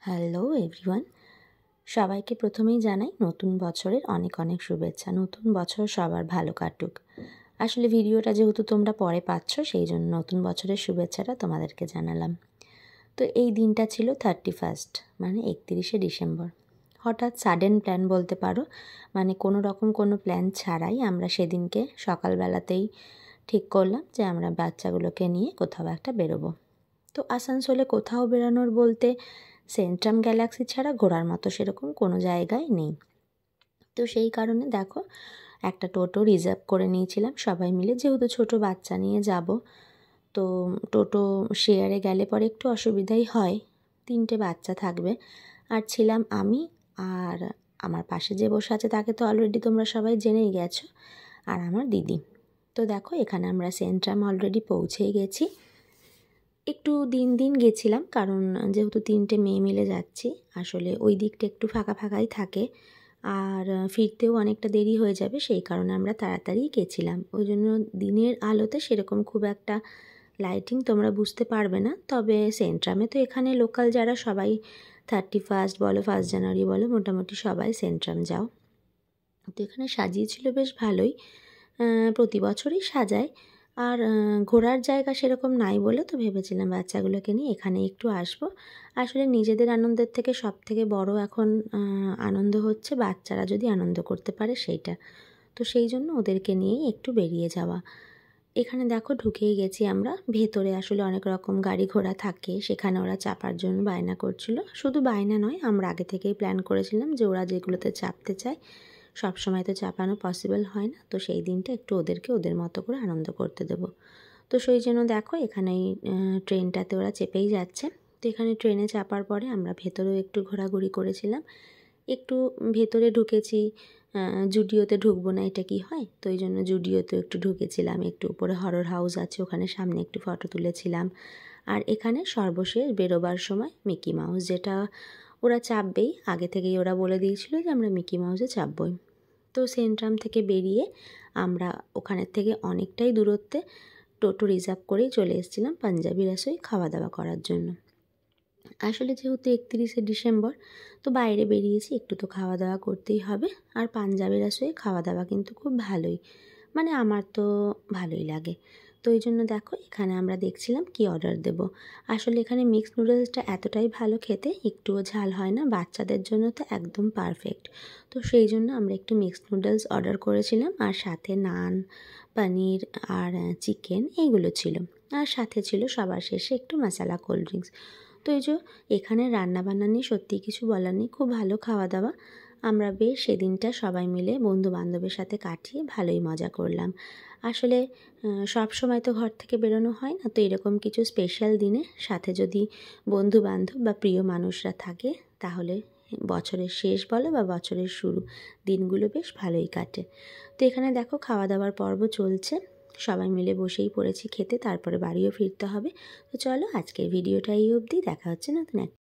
Hello everyone, সবাইকে প্রথমেই জানাই নতুন বছরের অনেক অনেক শুভেচ্ছা। নতুন বছর সবার ভালো কাটুক। আসলে ভিডিওটা যেহেতু তোমরা পরে পাচ্ছ, সেই জন্য নতুন বছরের শুভেচ্ছাটা তোমাদেরকে জানালাম। তো এই দিনটা ছিল 31, মানে 31শে ডিসেম্বর। হঠাৎ সাডেন প্ল্যান বলতে পারো, মানে কোনো রকম কোনো প্ল্যান ছাড়াই আমরা সেদিনকে সকালবেলাতেই ঠিক করলাম যে আমরা বাচ্চাগুলোকে নিয়ে কোথাও একটা বেরোবো। তো আসানসোলে কোথাও বেরোনোর বলতে সেন্ট্রাম গ্যালাক্সি ছাড়া ঘোরার মতো সেরকম কোনো জায়গায় নেই। তো সেই কারণে দেখো একটা টোটো রিজার্ভ করে নিয়েছিলাম সবাই মিলে, যেহেতু ছোট বাচ্চা নিয়ে যাব। তো টোটো শেয়ারে গেলে পরে একটু অসুবিধাই হয়, 3টে বাচ্চা থাকবে। আর ছিলাম আমি, আর আমার পাশে যে বসে আছে তাকে তো অলরেডি তোমরা সবাই জেনেই গেছো, আর আমার দিদি। তো দেখো এখানে আমরা সেন্ট্রাম অলরেডি পৌঁছেই গেছি। একটু দিন গেছিলাম, কারণ যেহেতু 3টে মেয়ে মিলে যাচ্ছি, আসলে ওই দিকটা একটু ফাঁকা ফাঁকাই থাকে, আর ফিরতেও অনেকটা দেরি হয়ে যাবে, সেই কারণে আমরা তাড়াতাড়ি গেছিলাম। ওই জন্য দিনের আলোতে সেরকম খুব একটা লাইটিং তোমরা বুঝতে পারবে না। তবে সেন্ট্রামে তো এখানে লোকাল যারা সবাই 31 বলো, 1 জানুয়ারি বলো, মোটামুটি সবাই সেন্ট্রাম যাও। তো এখানে সাজিয়েছিল বেশ ভালোই, প্রতি বছরই সাজায়। আর ঘোরার জায়গা সেরকম নাই বলে তো ভেবেছিলাম বাচ্চাগুলোকে নিয়ে এখানে একটু আসবো। আসলে নিজেদের আনন্দের থেকে সব থেকে বড় এখন আনন্দ হচ্ছে বাচ্চারা যদি আনন্দ করতে পারে সেইটা। তো সেই জন্য ওদেরকে নিয়েই একটু বেরিয়ে যাওয়া। এখানে দেখো ঢুকেই গেছি আমরা ভেতরে। আসলে অনেক রকম গাড়ি ঘোড়া থাকে, সেখানে ওরা চাপার জন্য বায়না করছিল। শুধু বায়না নয়, আমরা আগে থেকেই প্ল্যান করেছিলাম যে ওরা যেগুলোতে চাপতে চায়, সব সময় তো চাপানো পসিবল হয় না, তো সেই দিনটা একটু ওদেরকে ওদের মতো করে আনন্দ করতে দেব। তো সেই জন্য দেখো এখানে ট্রেনটাতে ওরা চেপেই যাচ্ছে। তো এখানে ট্রেনে চাপার পরে আমরা ভেতরেও একটু ঘোরাঘুরি করেছিলাম, একটু ভেতরে ঢুকেছি। জুডিওতে ঢুকবো না এটা কি হয়, তো এই জন্য জুডিওতে একটু ঢুকেছিলাম। একটু উপরে হরর হাউস আছে, ওখানে সামনে একটু ফটো তুলেছিলাম। আর এখানে সর্বশেষ বেরোবার সময় মিকি মাউস, যেটা ওরা চাপবেই, আগে থেকেই ওরা বলে দিয়েছিল যে আমরা মিকি মাউসে চাপবই। তো সেন্ট্রাম থেকে বেরিয়ে আমরা ওখানের থেকে অনেকটাই দূরত্বে টোটো রিজার্ভ করেই চলে এসেছিলাম পাঞ্জাবি রসোই খাওয়া দাওয়া করার জন্য। আসলে যেহেতু 31শে ডিসেম্বর, তো বাইরে বেরিয়েছি, একটু তো খাওয়া দাওয়া করতেই হবে। আর পাঞ্জাবি রসোই খাওয়া দাওয়া কিন্তু খুব ভালোই, মানে আমার তো ভালোই লাগে। তো এই জন্য দেখো এখানে আমরা দেখছিলাম কি অর্ডার দেব। আসলে এখানে মিক্সড নুডলসটা এতটাই ভালো খেতে, একটুও ঝাল হয় না, বাচ্চাদের জন্য তো একদম পারফেক্ট। তো সেই জন্য আমরা একটু মিক্সড নুডলস অর্ডার করেছিলাম, আর সাথে নান, পনির আর চিকেন এইগুলো ছিল। আর সাথে ছিল সবার শেষে একটু মশলা কোল্ড ড্রিঙ্কস। তো এই যে এখানে রান্নাবান্না নিয়ে সত্যিই কিছু বলার নেই, খুব ভালো খাওয়া দাওয়া। আমরা বেশ সেদিনটা সবাই মিলে বন্ধু বান্ধবের সাথে কাটিয়ে ভালোই মজা করলাম। আসলে সব সময় তো ঘর থেকে বেরোনো হয় না, তো এরকম কিছু স্পেশাল দিনে সাথে যদি বন্ধু বান্ধব বা প্রিয় মানুষরা থাকে, তাহলে বছরের শেষ বলো বা বছরের শুরু, দিনগুলো বেশ ভালোই কাটে। তো এখানে দেখো খাওয়া দাওয়ার পর্ব চলছে, সবাই মিলে বসেই পড়েছি খেতে, তারপরে বাড়িও ফিরতে হবে। তো চলো আজকের ভিডিওটা এই অবধি, দেখা হচ্ছে নতুন একটা